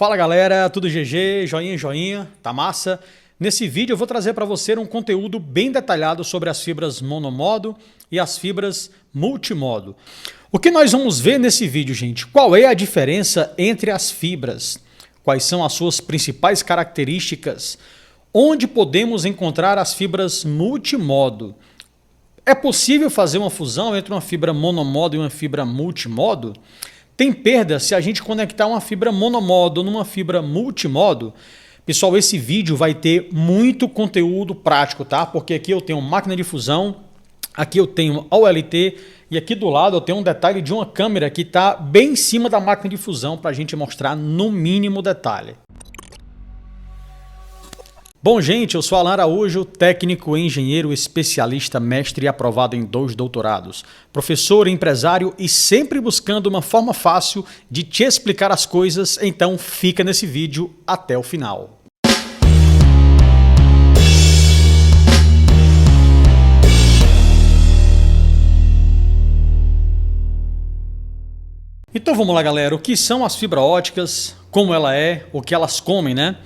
Fala galera, tudo GG, joinha, joinha, tá massa? Nesse vídeo eu vou trazer para você um conteúdo bem detalhado sobre as fibras monomodo e as fibras multimodo. O que nós vamos ver nesse vídeo, gente? Qual é a diferença entre as fibras? Quais são as suas principais características? Onde podemos encontrar as fibras multimodo? É possível fazer uma fusão entre uma fibra monomodo e uma fibra multimodo? Tem perda se a gente conectar uma fibra monomodo numa fibra multimodo? Pessoal, esse vídeo vai ter muito conteúdo prático, tá? Porque aqui eu tenho máquina de fusão, aqui eu tenho OLT e aqui do lado eu tenho um detalhe de uma câmera que está bem em cima da máquina de fusão para a gente mostrar no mínimo detalhe. Bom, gente, eu sou Alan Araújo, técnico, engenheiro, especialista, mestre e aprovado em 2 doutorados. Professor, empresário e sempre buscando uma forma fácil de te explicar as coisas, então fica nesse vídeo até o final. Então vamos lá, galera. O que são as fibras óticas, como ela é, o que elas comem, né?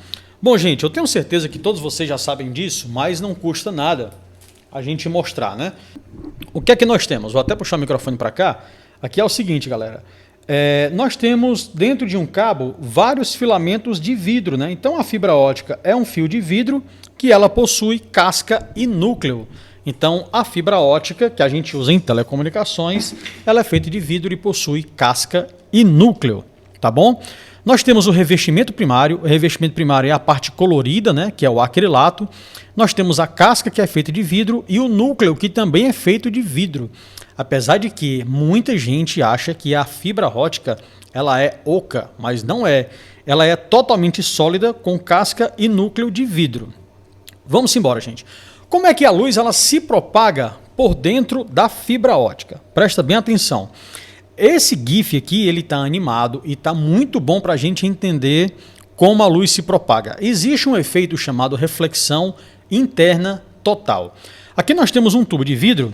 Bom, gente, eu tenho certeza que todos vocês já sabem disso, mas não custa nada a gente mostrar, né? O que é que nós temos? Vou até puxar o microfone para cá. Aqui é o seguinte, galera. Nós temos dentro de um cabo vários filamentos de vidro, né? Então a fibra ótica é um fio de vidro que ela possui casca e núcleo. Então a fibra ótica que a gente usa em telecomunicações, ela é feita de vidro e possui casca e núcleo, tá bom? Nós temos o revestimento primário é a parte colorida, né, que é o acrilato. Nós temos a casca, que é feita de vidro, e o núcleo, que também é feito de vidro. Apesar de que muita gente acha que a fibra ótica ela é oca, mas não é. Ela é totalmente sólida com casca e núcleo de vidro. Vamos embora, gente. Como é que a luz ela se propaga por dentro da fibra ótica? Presta bem atenção. Esse GIF aqui, ele está animado e está muito bom para a gente entender como a luz se propaga. Existe um efeito chamado reflexão interna total. Aqui nós temos um tubo de vidro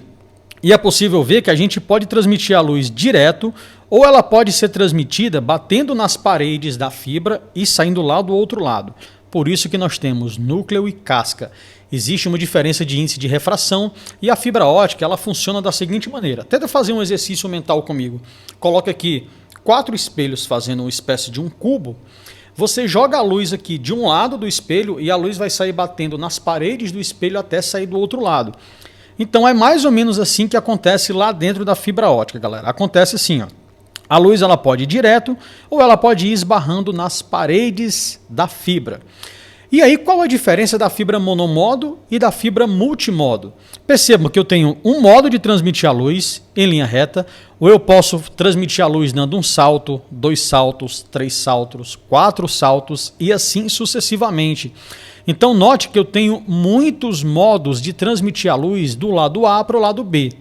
e é possível ver que a gente pode transmitir a luz direto ou ela pode ser transmitida batendo nas paredes da fibra e saindo lá do outro lado. Por isso que nós temos núcleo e casca. Existe uma diferença de índice de refração e a fibra ótica ela funciona da seguinte maneira. Tenta fazer um exercício mental comigo. Coloca aqui 4 espelhos fazendo uma espécie de um cubo. Você joga a luz aqui de um lado do espelho e a luz vai sair batendo nas paredes do espelho até sair do outro lado. Então é mais ou menos assim que acontece lá dentro da fibra ótica, galera. Acontece assim, ó. A luz ela pode ir direto ou ela pode ir esbarrando nas paredes da fibra. E aí, qual a diferença da fibra monomodo e da fibra multimodo? Percebam que eu tenho um modo de transmitir a luz em linha reta, ou eu posso transmitir a luz dando um salto, 2 saltos, 3 saltos, 4 saltos e assim sucessivamente. Então note que eu tenho muitos modos de transmitir a luz do lado A para o lado B.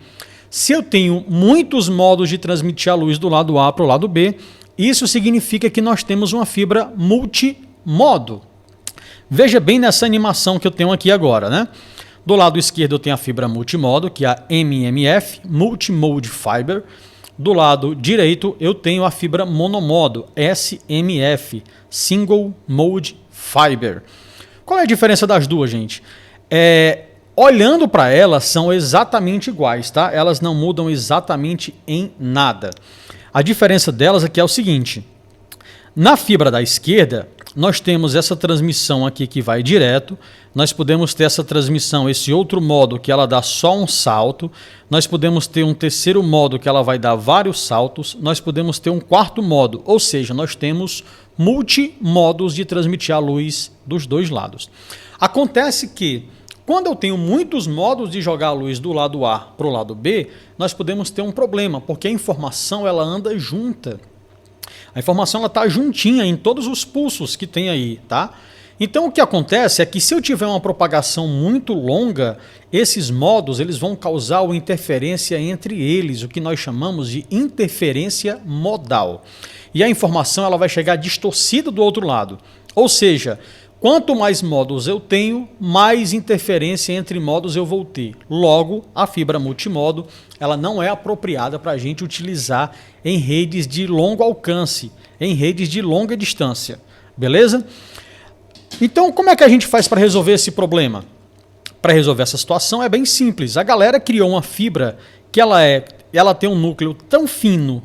Se eu tenho muitos modos de transmitir a luz do lado A para o lado B, isso significa que nós temos uma fibra multimodo. Veja bem nessa animação que eu tenho aqui agora, né? Do lado esquerdo eu tenho a fibra multimodo, que é a MMF, Multimode Fiber. Do lado direito eu tenho a fibra monomodo, SMF, Single Mode Fiber. Qual é a diferença das duas, gente? Olhando para elas, são exatamente iguais, tá? Elas não mudam exatamente em nada. A diferença delas aqui é o seguinte. Na fibra da esquerda, nós temos essa transmissão aqui que vai direto. Nós podemos ter essa transmissão, esse outro modo que ela dá só um salto. Nós podemos ter um terceiro modo que ela vai dar vários saltos. Nós podemos ter um quarto modo, ou seja, nós temos multimodos de transmitir a luz dos dois lados. Acontece que quando eu tenho muitos modos de jogar a luz do lado A para o lado B, nós podemos ter um problema, porque a informação ela anda junta. A informação está juntinha em todos os pulsos que tem aí, tá? Então o que acontece é que se eu tiver uma propagação muito longa, esses modos eles vão causar uma interferência entre eles, o que nós chamamos de interferência modal. E a informação ela vai chegar distorcida do outro lado. Ou seja, quanto mais modos eu tenho, mais interferência entre modos eu vou ter. Logo, a fibra multimodo ela não é apropriada para a gente utilizar em redes de longo alcance, em redes de longa distância. beleza? Então, como é que a gente faz para resolver esse problema? Para resolver essa situação é bem simples. A galera criou uma fibra que ela tem um núcleo tão fino,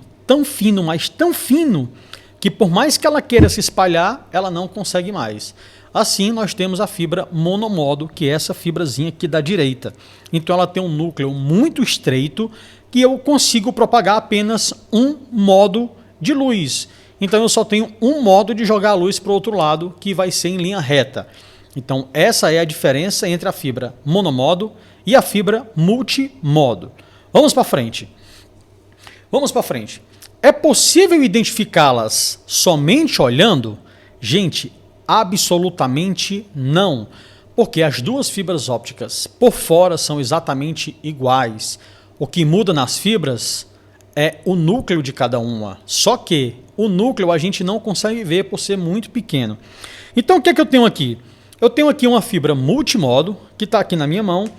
mas tão fino, que por mais que ela queira se espalhar, ela não consegue mais. Assim, nós temos a fibra monomodo, que é essa fibrazinha aqui da direita. Então, ela tem um núcleo muito estreito que eu consigo propagar apenas um modo de luz. Então, eu só tenho um modo de jogar a luz para o outro lado, que vai ser em linha reta. Então, essa é a diferença entre a fibra monomodo e a fibra multimodo. Vamos para frente. Vamos para frente. É possível identificá-las somente olhando? Gente, absolutamente não, porque as duas fibras ópticas por fora são exatamente iguais. O que muda nas fibras é o núcleo de cada uma, só que o núcleo a gente não consegue ver por ser muito pequeno. Então o que é que eu tenho aqui? Eu tenho aqui uma fibra multimodo, que está aqui na minha mão,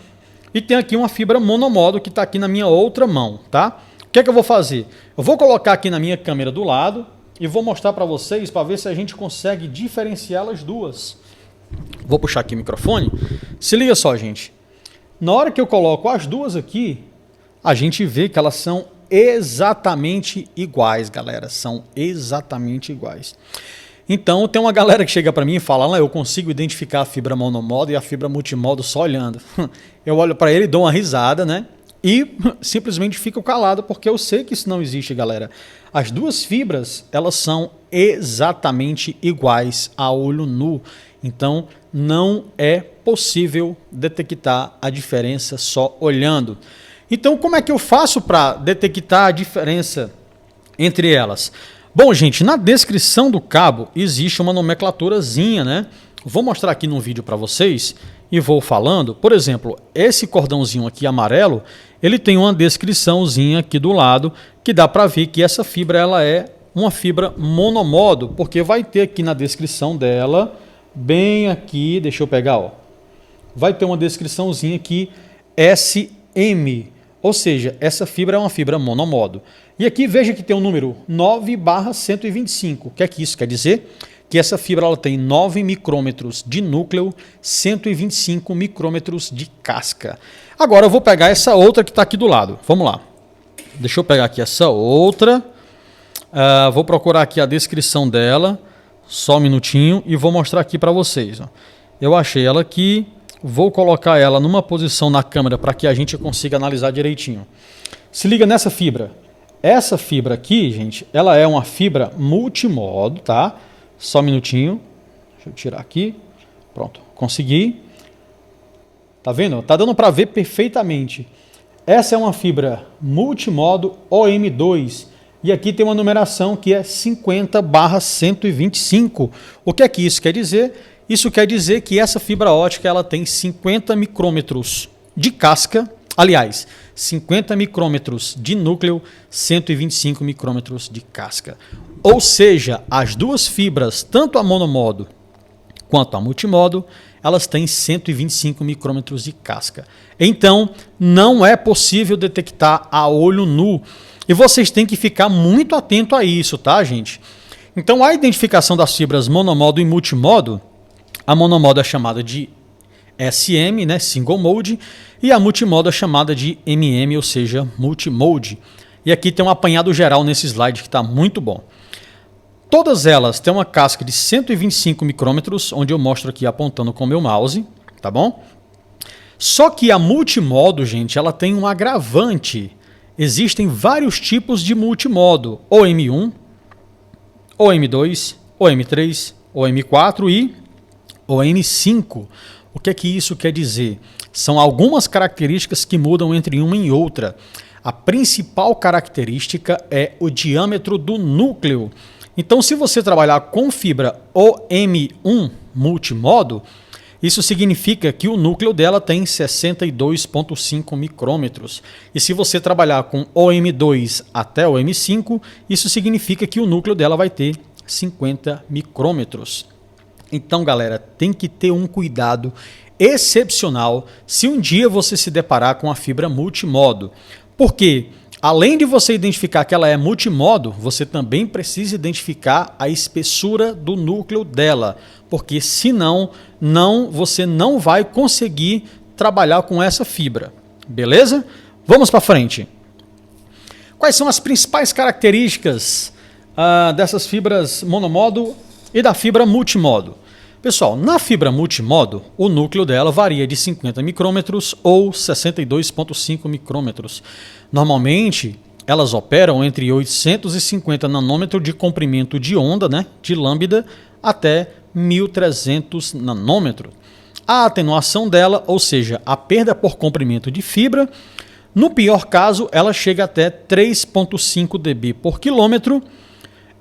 e tenho aqui uma fibra monomodo, que está aqui na minha outra mão, tá? O que é que eu vou fazer? Eu vou colocar aqui na minha câmera do lado, e vou mostrar para vocês, para ver se a gente consegue diferenciá-las duas. Vou puxar aqui o microfone. Se liga só, gente. Na hora que eu coloco as duas aqui, a gente vê que elas são exatamente iguais, galera. São exatamente iguais. Então, tem uma galera que chega para mim e fala, eu consigo identificar a fibra monomodo e a fibra multimodo só olhando. Eu olho para ele e dou uma risada, né? E simplesmente fico calado, porque eu sei que isso não existe, galera. As duas fibras, elas são exatamente iguais a olho nu. Então, não é possível detectar a diferença só olhando. Então, como é que eu faço para detectar a diferença entre elas? Bom, gente, na descrição do cabo existe uma nomenclaturazinha, né? Vou mostrar aqui no vídeo para vocês e vou falando. Por exemplo, esse cordãozinho aqui amarelo, ele tem uma descriçãozinha aqui do lado que dá para ver que essa fibra ela é uma fibra monomodo, porque vai ter aqui na descrição dela, bem aqui, deixa eu pegar, ó, vai ter uma descriçãozinha aqui SM, ou seja, essa fibra é uma fibra monomodo. E aqui veja que tem o número 9/125. O que é que isso quer dizer? Que essa fibra ela tem 9 micrômetros de núcleo, 125 micrômetros de casca. Agora eu vou pegar essa outra que está aqui do lado. Vamos lá. Deixa eu pegar aqui essa outra. Vou procurar aqui a descrição dela. Só um minutinho e vou mostrar aqui para vocês. Ó. Eu achei ela aqui. Vou colocar ela numa posição na câmera para que a gente consiga analisar direitinho. Se liga nessa fibra. Essa fibra aqui, gente, ela é uma fibra multimodo, tá? Só um minutinho. Deixa eu tirar aqui. Pronto, consegui. Tá vendo? Tá dando para ver perfeitamente. Essa é uma fibra multimodo OM2. E aqui tem uma numeração que é 50/125. O que é que isso quer dizer? Isso quer dizer que essa fibra ótica ela tem 50 micrômetros de casca. Aliás, 50 micrômetros de núcleo, 125 micrômetros de casca. Ou seja, as duas fibras, tanto a monomodo quanto a multimodo, elas têm 125 micrômetros de casca. Então, não é possível detectar a olho nu. E vocês têm que ficar muito atento a isso, tá, gente? Então, a identificação das fibras monomodo e multimodo, a monomodo é chamada de SM, né, Single Mode, e a multimodo é chamada de MM, ou seja, Multimode. E aqui tem um apanhado geral nesse slide que está muito bom. Todas elas têm uma casca de 125 micrômetros, onde eu mostro aqui apontando com o meu mouse, tá bom? Só que a multimodo, gente, ela tem um agravante. Existem vários tipos de multimodo, OM1, OM2, OM3, OM4 e OM5. O que é que isso quer dizer? São algumas características que mudam entre uma e outra. A principal característica é o diâmetro do núcleo. Então, se você trabalhar com fibra OM1 multimodo, isso significa que o núcleo dela tem 62,5 micrômetros. E se você trabalhar com OM2 até OM5, isso significa que o núcleo dela vai ter 50 micrômetros. Então, galera, tem que ter um cuidado excepcional se um dia você se deparar com a fibra multimodo. Porque além de você identificar que ela é multimodo, você também precisa identificar a espessura do núcleo dela, porque senão você não vai conseguir trabalhar com essa fibra. Beleza? Vamos para frente. Quais são as principais características dessas fibras monomodo e da fibra multimodo? Pessoal, na fibra multimodo, o núcleo dela varia de 50 micrômetros ou 62,5 micrômetros. Normalmente, elas operam entre 850 nanômetros de comprimento de onda, né, de lambda, até 1.300 nanômetros. A atenuação dela, ou seja, a perda por comprimento de fibra, no pior caso, ela chega até 3,5 dB por quilômetro,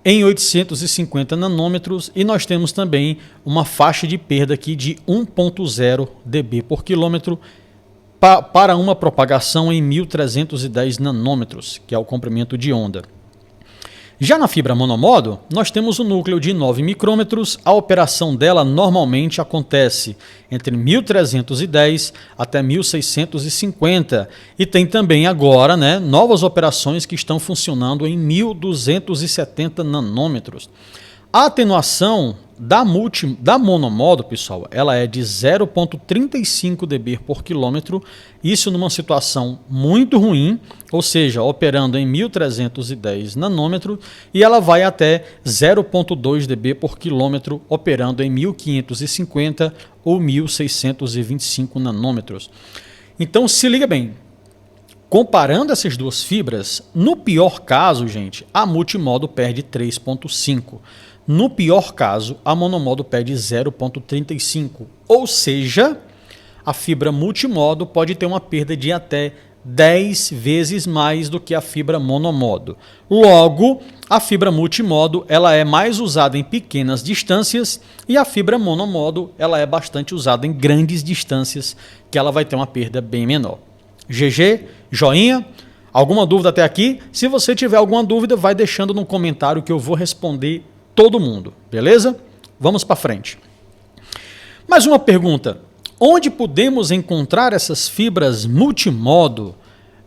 em 850 nanômetros, e nós temos também uma faixa de perda aqui de 1,0 dB por quilômetro para uma propagação em 1.310 nanômetros, que é o comprimento de onda. Já na fibra monomodo, nós temos um núcleo de 9 micrômetros, a operação dela normalmente acontece entre 1.310 até 1.650 e tem também agora, né, novas operações que estão funcionando em 1.270 nanômetros. A atenuação da monomodo, pessoal, ela é de 0,35 dB por quilômetro, isso numa situação muito ruim, ou seja, operando em 1.310 nanômetros, e ela vai até 0,2 dB por quilômetro, operando em 1.550 ou 1.625 nanômetros. Então, se liga bem, comparando essas duas fibras, no pior caso, gente, a multimodo perde 3,5. No pior caso, a monomodo perde 0,35, ou seja, a fibra multimodo pode ter uma perda de até 10 vezes mais do que a fibra monomodo. Logo, a fibra multimodo ela é mais usada em pequenas distâncias e a fibra monomodo ela é bastante usada em grandes distâncias, que ela vai ter uma perda bem menor. GG, joinha. Alguma dúvida até aqui? Se você tiver alguma dúvida, vai deixando no comentário que eu vou responder todo mundo, beleza? Vamos para frente. Mais uma pergunta. Onde podemos encontrar essas fibras multimodo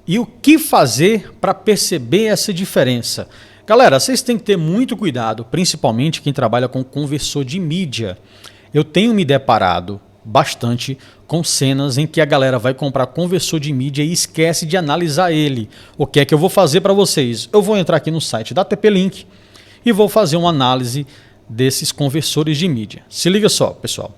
e o que fazer para perceber essa diferença? Galera, vocês têm que ter muito cuidado, principalmente quem trabalha com conversor de mídia. Eu tenho me deparado bastante com cenas em que a galera vai comprar conversor de mídia e esquece de analisar ele. O que é que eu vou fazer para vocês? Eu vou entrar aqui no site da TP-Link e vou fazer uma análise desses conversores de mídia. Se liga só, pessoal.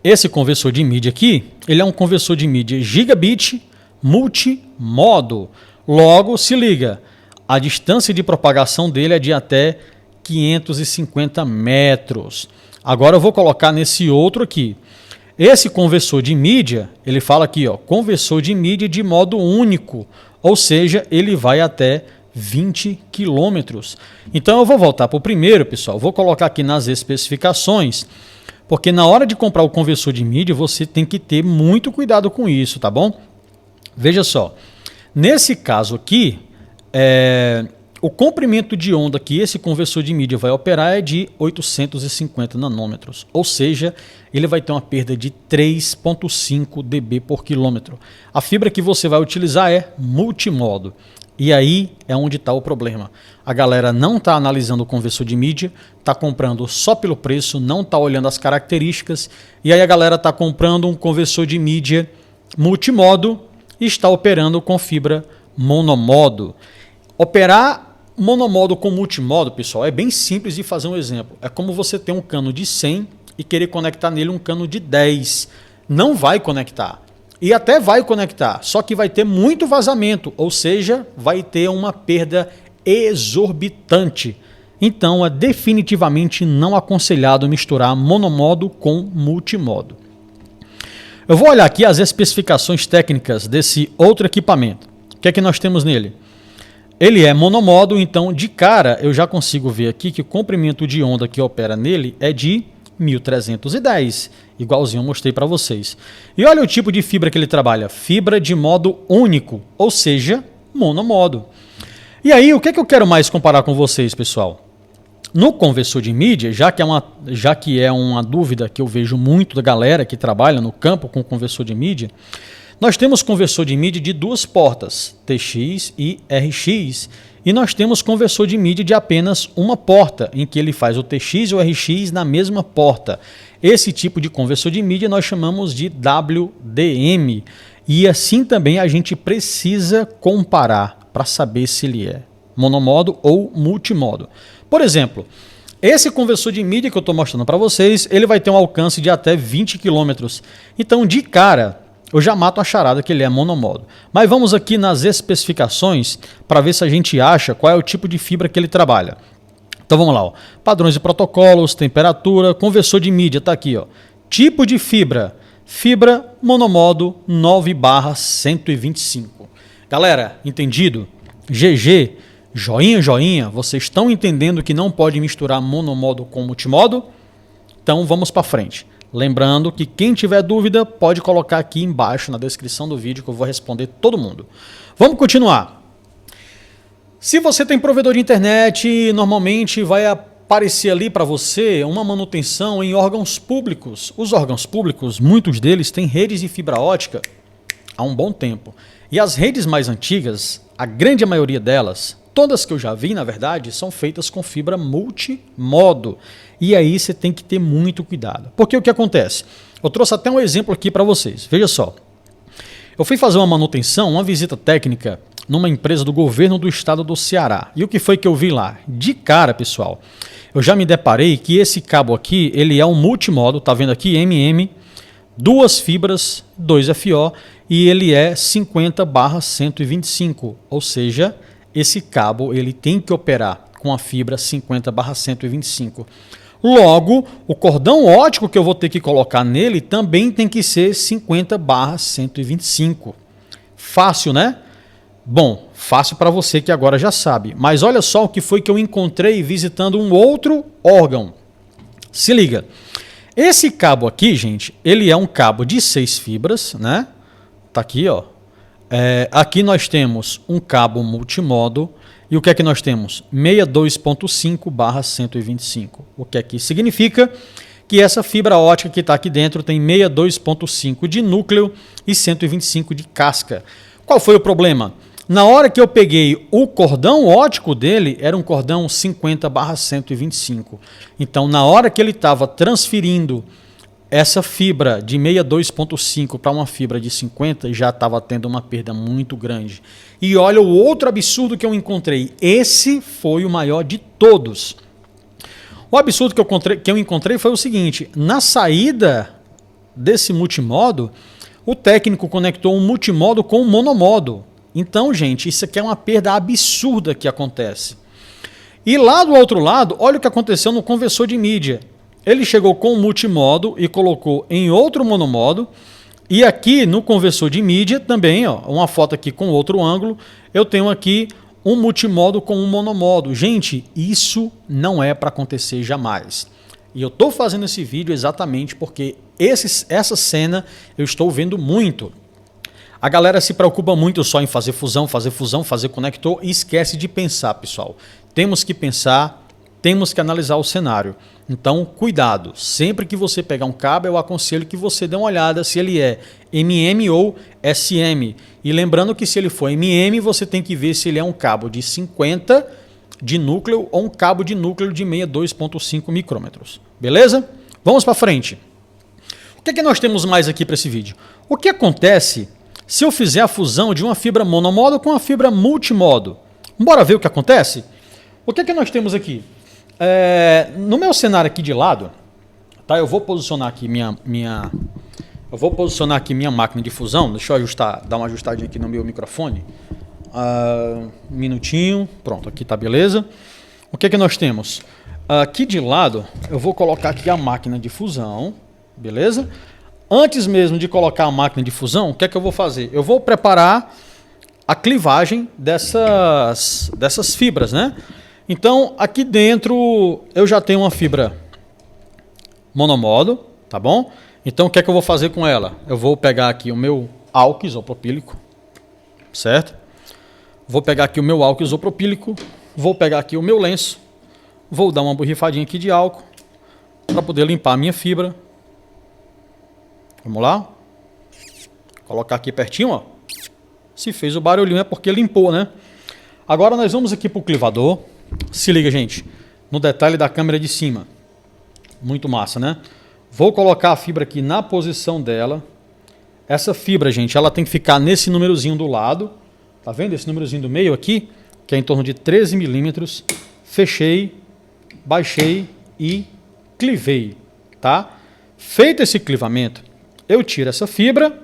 Esse conversor de mídia aqui, ele é um conversor de mídia gigabit multimodo. Logo, se liga, a distância de propagação dele é de até 550 metros. Agora eu vou colocar nesse outro aqui. Esse conversor de mídia, ele fala aqui, ó, conversor de mídia de modo único, ou seja, ele vai até 20 quilômetros. Então eu vou voltar para o primeiro, pessoal. Vou colocar aqui nas especificações, porque na hora de comprar o conversor de mídia você tem que ter muito cuidado com isso, tá bom? Veja só, nesse caso aqui, o comprimento de onda que esse conversor de mídia vai operar é de 850 nanômetros, ou seja, ele vai ter uma perda de 3,5 dB por quilômetro. A fibra que você vai utilizar é multimodo. E aí é onde está o problema. A galera não está analisando o conversor de mídia, está comprando só pelo preço, não está olhando as características, e aí a galera está comprando um conversor de mídia multimodo e está operando com fibra monomodo. Operar monomodo com multimodo, pessoal, é bem simples de fazer um exemplo. É como você ter um cano de 100 e querer conectar nele um cano de 10. Não vai conectar. E até vai conectar, só que vai ter muito vazamento, ou seja, vai ter uma perda exorbitante. Então é definitivamente não aconselhado misturar monomodo com multimodo. Eu vou olhar aqui as especificações técnicas desse outro equipamento. O que é que nós temos nele? Ele é monomodo, então de cara eu já consigo ver aqui que o comprimento de onda que opera nele é de 1.310, igualzinho eu mostrei para vocês. E olha o tipo de fibra que ele trabalha, fibra de modo único, ou seja, monomodo. E aí, o que é que eu quero mais comparar com vocês, pessoal? No conversor de mídia, já que é uma dúvida que eu vejo muito da galera que trabalha no campo com conversor de mídia, Nós temos conversor de mídia de duas portas, TX e RX, e nós temos conversor de mídia de apenas uma porta, em que ele faz o TX e o RX na mesma porta. Esse tipo de conversor de mídia nós chamamos de WDM, e assim também a gente precisa comparar para saber se ele é monomodo ou multimodo. Por exemplo, esse conversor de mídia que eu estou mostrando para vocês, ele vai ter um alcance de até 20 km. Então, de cara, eu já mato a charada que ele é monomodo. Mas vamos aqui nas especificações para ver se a gente acha qual é o tipo de fibra que ele trabalha. Então vamos lá, ó. Padrões e protocolos, temperatura, conversor de mídia, está aqui, ó. Tipo de fibra, fibra monomodo 9/125. Galera, entendido? GG, joinha, joinha, vocês estão entendendo que não pode misturar monomodo com multimodo? Então vamos para frente. Lembrando que quem tiver dúvida pode colocar aqui embaixo na descrição do vídeo que eu vou responder todo mundo. Vamos continuar. Se você tem provedor de internet, normalmente vai aparecer ali para você uma manutenção em órgãos públicos. Os órgãos públicos, muitos deles têm redes de fibra ótica há um bom tempo. E as redes mais antigas, a grande maioria delas, todas que eu já vi, na verdade, são feitas com fibra multimodo. E aí você tem que ter muito cuidado. Porque o que acontece? Eu trouxe até um exemplo aqui para vocês. Veja só. Eu fui fazer uma manutenção, uma visita técnica, numa empresa do governo do estado do Ceará. E o que foi que eu vi lá? De cara, pessoal, eu já me deparei que esse cabo aqui, ele é um multimodo, tá vendo aqui? MM, duas fibras, 2 FO, e ele é 50/125, ou seja, esse cabo ele tem que operar com a fibra 50/125. Logo, o cordão óptico que eu vou ter que colocar nele também tem que ser 50/125. Fácil, né? Bom, fácil para você que agora já sabe. Mas olha só o que foi que eu encontrei visitando um outro órgão. Se liga. Esse cabo aqui, gente, ele é um cabo de 6 fibras, né? Tá aqui, ó. Aqui nós temos um cabo multimodo. E o que é que nós temos? 62.5/125. O que é que significa? Que essa fibra ótica que está aqui dentro tem 62.5 de núcleo e 125 de casca. Qual foi o problema? Na hora que eu peguei o cordão óptico dele, era um cordão 50/125. Então, na hora que ele estava transferindo essa fibra de 62.5 para uma fibra de 50, já estava tendo uma perda muito grande. E olha o outro absurdo que eu encontrei. Esse foi o maior de todos. O absurdo que eu encontrei foi o seguinte. Na saída desse multimodo, o técnico conectou um multimodo com um monomodo. Então, gente, isso aqui é uma perda absurda que acontece. E lá do outro lado, olha o que aconteceu no conversor de mídia. Ele chegou com um multimodo e colocou em outro monomodo. E aqui no conversor de mídia também, ó, uma foto aqui com outro ângulo, eu tenho aqui um multimodo com um monomodo. Gente, isso não é para acontecer jamais. E eu estou fazendo esse vídeo exatamente porque essa cena eu estou vendo muito. A galera se preocupa muito só em fazer fusão, fazer conector e esquece de pensar, pessoal. Temos que pensar, temos que analisar o cenário. Então, cuidado. Sempre que você pegar um cabo, eu aconselho que você dê uma olhada se ele é MM ou SM. E lembrando que se ele for MM, você tem que ver se ele é um cabo de 50 de núcleo ou um cabo de núcleo de 62.5 micrômetros. Beleza? Vamos para frente. O que é que nós temos mais aqui para esse vídeo? O que acontece se eu fizer a fusão de uma fibra monomodo com uma fibra multimodo? Bora ver o que acontece? O que é que nós temos aqui? No meu cenário aqui de lado, tá? Eu vou posicionar aqui minha máquina de fusão. Deixa eu dar uma ajustadinha aqui no meu microfone. Um minutinho. Pronto, aqui tá beleza. O que é que nós temos? Aqui de lado, eu vou colocar aqui a máquina de fusão, beleza? Antes mesmo de colocar a máquina de fusão, o que é que eu vou fazer? Eu vou preparar a clivagem dessas fibras, né? Então, aqui dentro eu já tenho uma fibra monomodo, tá bom? Então, o que é que eu vou fazer com ela? Eu vou pegar aqui o meu álcool isopropílico, certo? Vou pegar aqui o meu álcool isopropílico, vou pegar aqui o meu lenço, vou dar uma borrifadinha aqui de álcool para poder limpar a minha fibra. Vamos lá? Colocar aqui pertinho, ó. Se fez o barulhinho é porque limpou, né? Agora nós vamos aqui para o clivador. Se liga, gente, no detalhe da câmera de cima. Muito massa, né? Vou colocar a fibra aqui na posição dela. Essa fibra, gente, ela tem que ficar nesse númerozinho do lado. Tá vendo esse númerozinho do meio aqui? Que é em torno de 13 milímetros. Fechei, baixei e clivei, tá? Feito esse clivamento, eu tiro essa fibra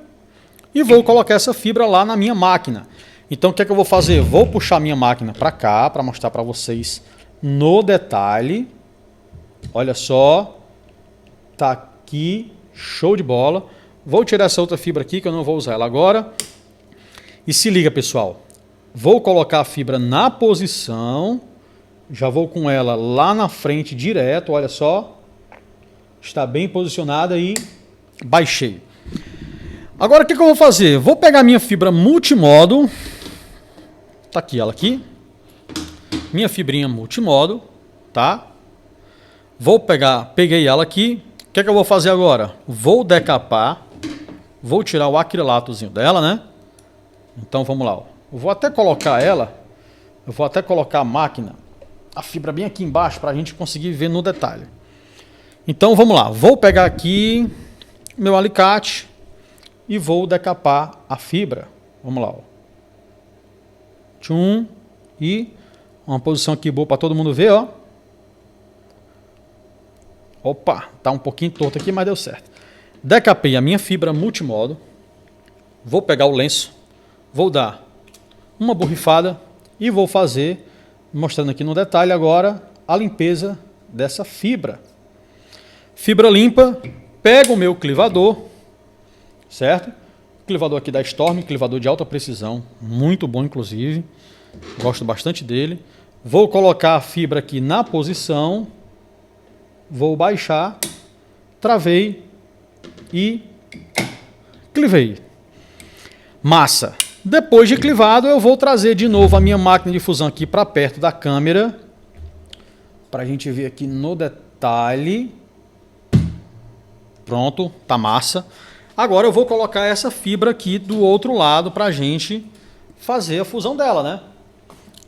e vou colocar essa fibra lá na minha máquina. Então o que é que eu vou fazer? Vou puxar minha máquina para cá para mostrar para vocês no detalhe. Olha só, tá aqui, show de bola. Vou tirar essa outra fibra aqui que eu não vou usar ela agora. E se liga, pessoal, vou colocar a fibra na posição, já vou com ela lá na frente direto, olha só, está bem posicionada e baixei. Agora o que eu vou fazer? Vou pegar minha fibra multimodo, tá aqui ela aqui, minha fibrinha multimodo, tá? Peguei ela aqui, o que eu vou fazer agora? Vou decapar, vou tirar o acrilatozinho dela, né? Então vamos lá, ó. Eu vou até colocar a máquina, a fibra bem aqui embaixo para a gente conseguir ver no detalhe. Então vamos lá, vou pegar aqui meu alicate e vou decapar a fibra. Vamos lá, ó. Tchum, e uma posição aqui boa para todo mundo ver, ó. Opa, tá um pouquinho torto aqui, mas deu certo. Decapei a minha fibra multimodo. Vou pegar o lenço, vou dar uma borrifada e vou fazer, mostrando aqui no detalhe agora, a limpeza dessa fibra. Fibra limpa, pego o meu clivador, certo? Clivador aqui da Storm, clivador de alta precisão, muito bom inclusive, gosto bastante dele. Vou colocar a fibra aqui na posição, vou baixar, travei e clivei. Massa! Depois de clivado, eu vou trazer de novo a minha máquina de fusão aqui para perto da câmera, para a gente ver aqui no detalhe. Pronto, tá massa. Agora eu vou colocar essa fibra aqui do outro lado para a gente fazer a fusão dela, né?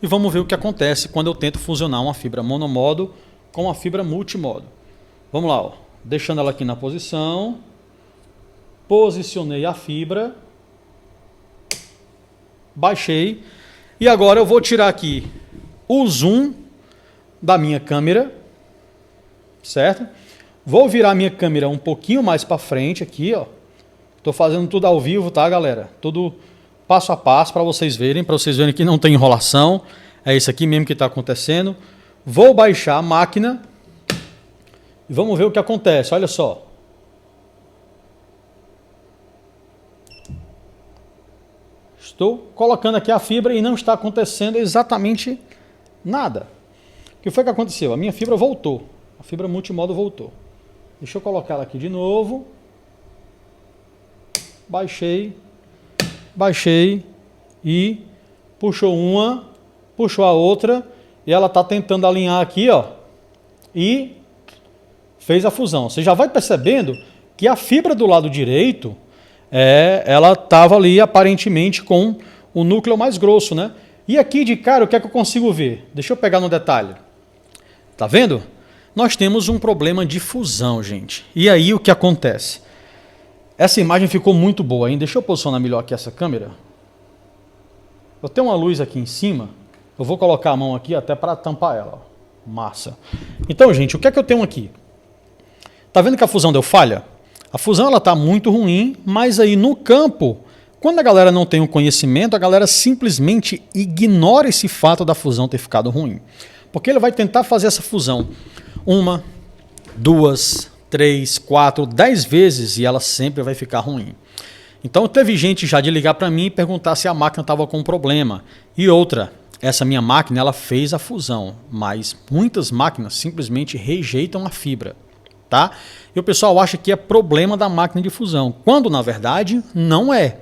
E vamos ver o que acontece quando eu tento fusionar uma fibra monomodo com uma fibra multimodo. Vamos lá, ó. Deixando ela aqui na posição, posicionei a fibra, baixei e agora eu vou tirar aqui o zoom da minha câmera, certo? Vou virar minha câmera um pouquinho mais para frente aqui, ó. Tô fazendo tudo ao vivo, tá, galera? Tudo passo a passo para vocês verem que não tem enrolação. É isso aqui mesmo que está acontecendo. Vou baixar a máquina e vamos ver o que acontece. Olha só. Estou colocando aqui a fibra e não está acontecendo exatamente nada. O que foi que aconteceu? A minha fibra voltou. A fibra multimodo voltou. Deixa eu colocar ela aqui de novo. Baixei. Baixei. E puxou uma, puxou a outra. E ela está tentando alinhar aqui, ó. E fez a fusão. Você já vai percebendo que a fibra do lado direito... ela estava ali aparentemente com o núcleo mais grosso, né? E aqui de cara, o que é que eu consigo ver? Deixa eu pegar no detalhe. Tá vendo? Nós temos um problema de fusão, gente. E aí o que acontece? Essa imagem ficou muito boa, hein? Deixa eu posicionar melhor aqui essa câmera. Eu tenho uma luz aqui em cima. Eu vou colocar a mão aqui até para tampar ela. Ó. Massa. Então, gente, o que é que eu tenho aqui? Tá vendo que a fusão deu falha? A fusão ela está muito ruim, mas aí no campo, quando a galera não tem o conhecimento, a galera simplesmente ignora esse fato da fusão ter ficado ruim. Porque ele vai tentar fazer essa fusão 1, 2, 3, 4, 10 vezes e ela sempre vai ficar ruim. Então teve gente já de ligar para mim e perguntar se a máquina estava com problema. E outra, essa minha máquina ela fez a fusão, mas muitas máquinas simplesmente rejeitam a fibra. Tá? E o pessoal acha que é problema da máquina de fusão, quando na verdade não é.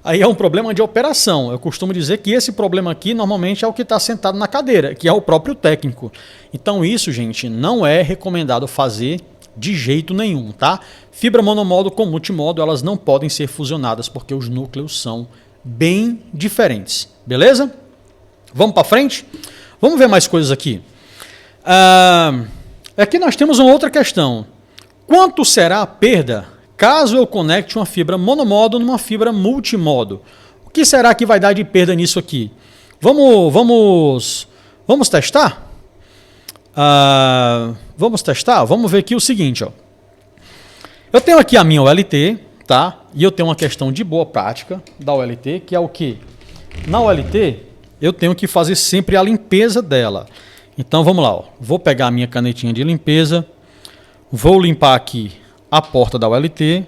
Aí é um problema de operação. Eu costumo dizer que esse problema aqui normalmente é o que está sentado na cadeira, que é o próprio técnico. Então isso, gente, não é recomendado fazer De jeito nenhum, tá? Fibra monomodo com multimodo, elas não podem ser fusionadas porque os núcleos são bem diferentes, beleza? Vamos para frente? Vamos ver mais coisas aqui. Aqui nós temos uma outra questão. Quanto será a perda caso eu conecte uma fibra monomodo numa fibra multimodo? O que será que vai dar de perda nisso aqui? Vamos testar? Vamos testar? Vamos ver aqui o seguinte, ó. Eu tenho aqui a minha OLT, tá? E eu tenho uma questão de boa prática da OLT, que é o quê? Na OLT, eu tenho que fazer sempre a limpeza dela. Então vamos lá, ó. Vou pegar a minha canetinha de limpeza, vou limpar aqui a porta da OLT,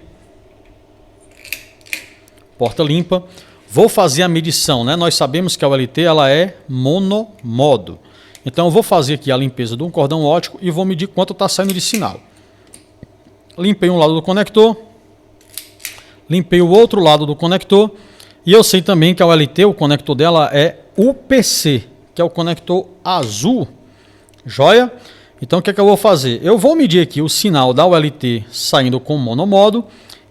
porta limpa, vou fazer a medição, né? Nós sabemos que a OLT ela é monomodo. Então eu vou fazer aqui a limpeza de um cordão óptico e vou medir quanto está saindo de sinal. Limpei um lado do conector, limpei o outro lado do conector e eu sei também que a OLT, o conector dela é UPC, que é o conector azul. Joia? Então o que é que eu vou fazer? Eu vou medir aqui o sinal da OLT saindo com monomodo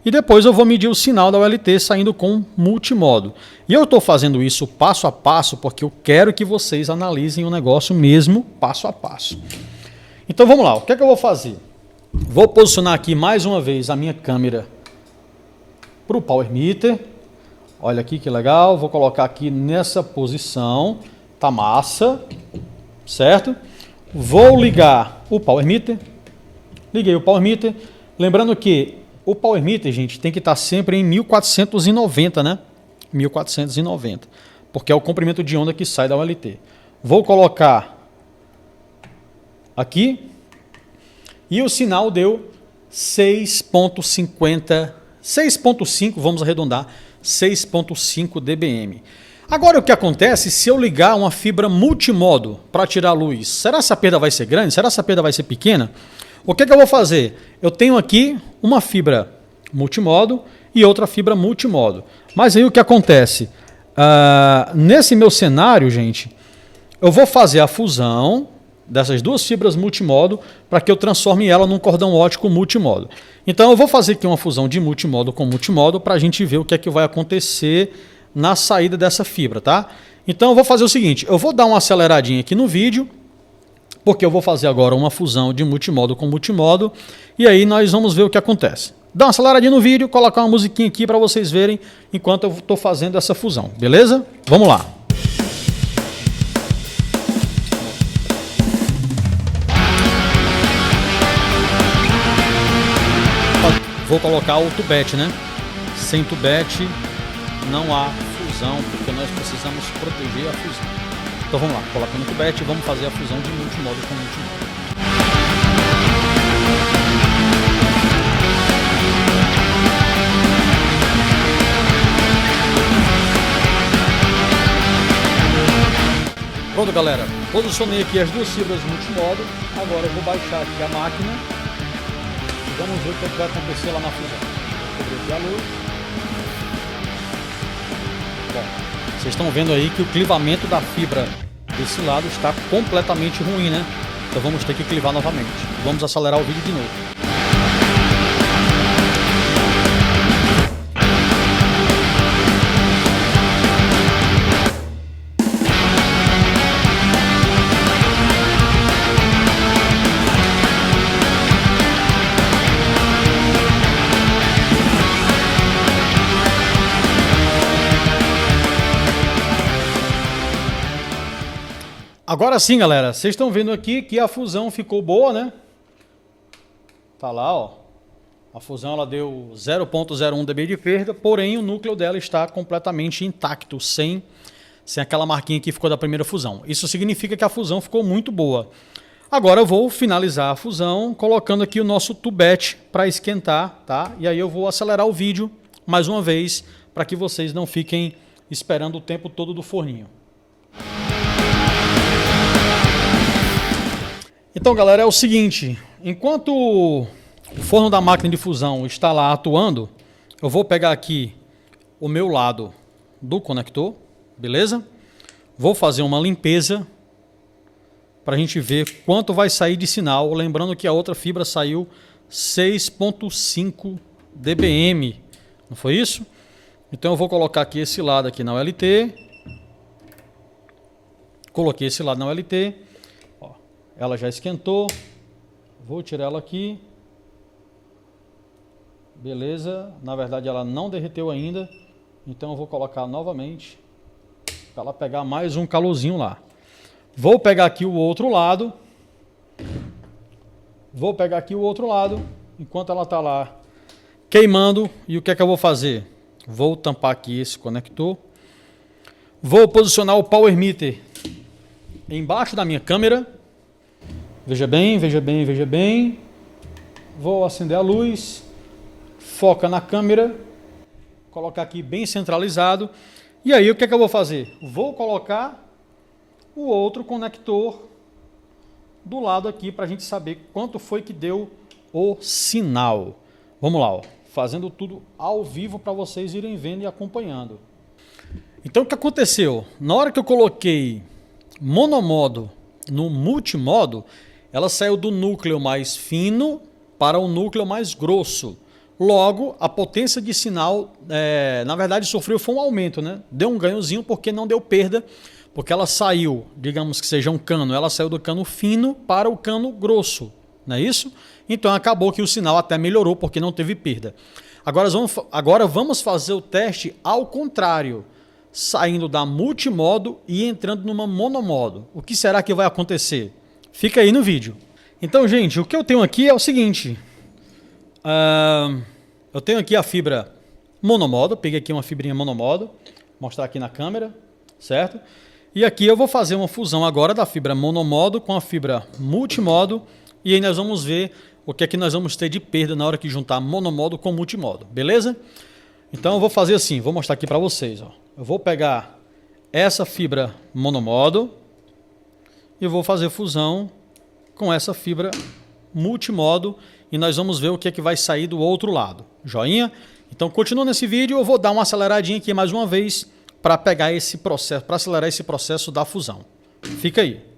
e depois eu vou medir o sinal da OLT saindo com multimodo. E eu estou fazendo isso passo a passo porque eu quero que vocês analisem o negócio mesmo passo a passo. Então vamos lá, o que é que eu vou fazer? Vou posicionar aqui mais uma vez a minha câmera para o Power Meter. Olha aqui que legal, vou colocar aqui nessa posição, tá massa, certo? Vou ligar o Power Meter, liguei o Power Meter, lembrando que o Power Meter, gente, tem que estar sempre em 1490, né? 1490, porque é o comprimento de onda que sai da OLT. Vou colocar aqui e o sinal deu 6.50, 6.5, vamos arredondar, 6.5 dBm. Agora o que acontece se eu ligar uma fibra multimodo para tirar luz? Será que essa perda vai ser grande? Será que essa perda vai ser pequena? O que é que eu vou fazer? Eu tenho aqui uma fibra multimodo e outra fibra multimodo. Mas aí o que acontece? Nesse meu cenário, gente, eu vou fazer a fusão dessas duas fibras multimodo para que eu transforme ela num cordão óptico multimodo. Então eu vou fazer aqui uma fusão de multimodo com multimodo para a gente ver o que é que vai acontecer na saída dessa fibra, tá? Então eu vou fazer o seguinte, eu vou dar uma aceleradinha aqui no vídeo, porque eu vou fazer agora uma fusão de multimodo com multimodo, e aí nós vamos ver o que acontece. Dá uma aceleradinha no vídeo, colocar uma musiquinha aqui para vocês verem enquanto eu estou fazendo essa fusão, beleza? Vamos lá. Vou colocar o tubete, né? Sem tubete não há fusão, porque nós precisamos proteger a fusão. Então vamos lá, colocando o tubete e vamos fazer a fusão de multimodo com multimodo. Pronto, galera, posicionei aqui as duas fibras multimodo, agora eu vou baixar aqui a máquina e vamos ver o que vai acontecer lá na fusão. Vou cobrir aqui a luz. Bom, vocês estão vendo aí que o clivamento da fibra desse lado está completamente ruim, né? Então vamos ter que clivar novamente. Vamos acelerar o vídeo de novo. Agora sim, galera, vocês estão vendo aqui que a fusão ficou boa, né? Tá lá, ó. A fusão ela deu 0.01 dB de perda, porém o núcleo dela está completamente intacto, sem aquela marquinha que ficou da primeira fusão. Isso significa que a fusão ficou muito boa. Agora eu vou finalizar a fusão colocando aqui o nosso tubete para esquentar, tá? E aí eu vou acelerar o vídeo mais uma vez para que vocês não fiquem esperando o tempo todo do forninho. Então, galera, é o seguinte, enquanto o forno da máquina de fusão está lá atuando, eu vou pegar aqui o meu lado do conector, beleza? Vou fazer uma limpeza para a gente ver quanto vai sair de sinal, lembrando que a outra fibra saiu 6.5 dBm, não foi isso? Então eu vou colocar aqui esse lado aqui na ULT. Coloquei esse lado na ULT. Ó, ela já esquentou. Vou tirar ela aqui. Beleza. Na verdade ela não derreteu ainda. Então eu vou colocar novamente para ela pegar mais um calorzinho lá. Vou pegar aqui o outro lado. Enquanto ela está lá queimando. E o que é que eu vou fazer? Vou tampar aqui esse conector. Vou posicionar o Power Meter embaixo da minha câmera. Veja bem, veja bem, veja bem. Vou acender a luz. Foca na câmera. Colocar aqui bem centralizado. E aí o que é que eu vou fazer? Vou colocar o outro conector do lado aqui para a gente saber quanto foi que deu o sinal. Vamos lá, ó. Fazendo tudo ao vivo para vocês irem vendo e acompanhando. Então o que aconteceu? Na hora que eu coloquei monomodo no multimodo, ela saiu do núcleo mais fino para o núcleo mais grosso. Logo, a potência de sinal, na verdade, sofreu foi um aumento, né? Deu um ganhozinho porque não deu perda, porque ela saiu, digamos que seja um cano, ela saiu do cano fino para o cano grosso, não é isso? Então acabou que o sinal até melhorou porque não teve perda. Agora vamos fazer o teste ao contrário, saindo da multimodo e entrando numa monomodo. O que será que vai acontecer? Fica aí no vídeo. Então, gente, o que eu tenho aqui é o seguinte. Eu tenho aqui a fibra monomodo, peguei aqui uma fibrinha monomodo, mostrar aqui na câmera, certo? E aqui eu vou fazer uma fusão agora da fibra monomodo com a fibra multimodo e aí nós vamos ver o que é que nós vamos ter de perda na hora que juntar monomodo com multimodo, beleza? Então eu vou fazer assim, vou mostrar aqui para vocês, ó. Eu vou pegar essa fibra monomodo e vou fazer fusão com essa fibra multimodo e nós vamos ver o que é que vai sair do outro lado. Joinha? Então, continuando nesse vídeo, eu vou dar uma aceleradinha aqui mais uma vez para pegar esse processo, para acelerar esse processo da fusão. Fica aí.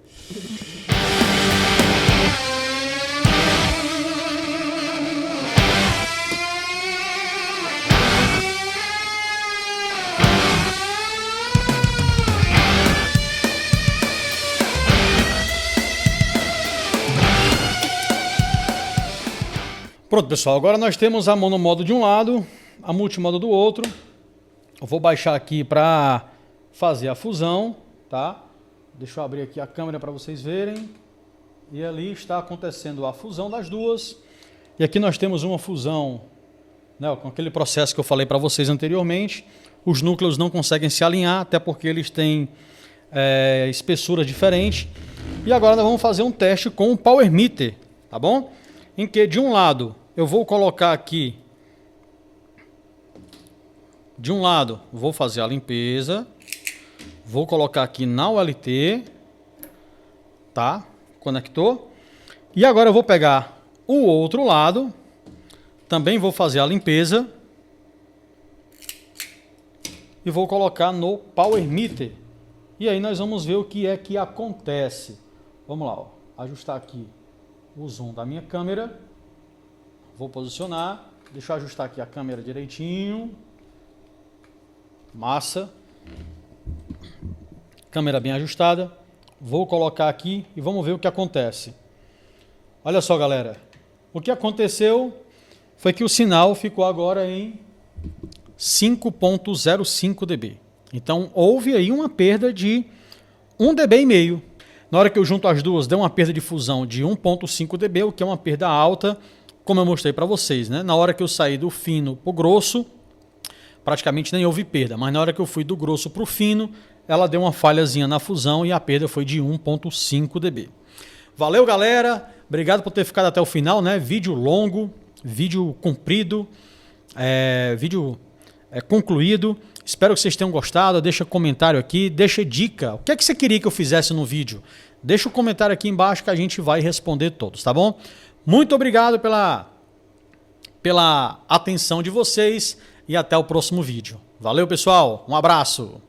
Pronto, pessoal, agora nós temos a monomodo de um lado, a multimodo do outro. Eu vou baixar aqui para fazer a fusão, tá? Deixa eu abrir aqui a câmera para vocês verem. E ali está acontecendo a fusão das duas. E aqui nós temos uma fusão, né, com aquele processo que eu falei para vocês anteriormente. Os núcleos não conseguem se alinhar, até porque eles têm espessuras diferentes. E agora nós vamos fazer um teste com o Power Meter, tá bom? Em que de um lado eu vou colocar aqui, de um lado vou fazer a limpeza, vou colocar aqui na ULT, tá? Conector. E agora eu vou pegar o outro lado, também vou fazer a limpeza e vou colocar no Power Meter. E aí nós vamos ver o que é que acontece. Vamos lá, ó. Ajustar aqui o zoom da minha câmera. Vou posicionar. Deixa eu ajustar aqui a câmera direitinho. Massa. Câmera bem ajustada. Vou colocar aqui e vamos ver o que acontece. Olha só, galera. O que aconteceu foi que o sinal ficou agora em 5.05 dB. Então houve aí uma perda de 1 dB e meio. Na hora que eu junto as duas, deu uma perda de fusão de 1.5 dB, o que é uma perda alta, como eu mostrei para vocês, né? Na hora que eu saí do fino para o grosso, praticamente nem houve perda, mas na hora que eu fui do grosso para o fino, ela deu uma falhazinha na fusão e a perda foi de 1.5 dB. Valeu, galera! Obrigado por ter ficado até o final, né? Vídeo longo, vídeo comprido, vídeo concluído. Espero que vocês tenham gostado. Deixa comentário aqui, deixa dica. O que é que você queria que eu fizesse no vídeo? Deixa o comentário aqui embaixo que a gente vai responder todos, tá bom? Muito obrigado pela atenção de vocês e até o próximo vídeo. Valeu, pessoal. Um abraço.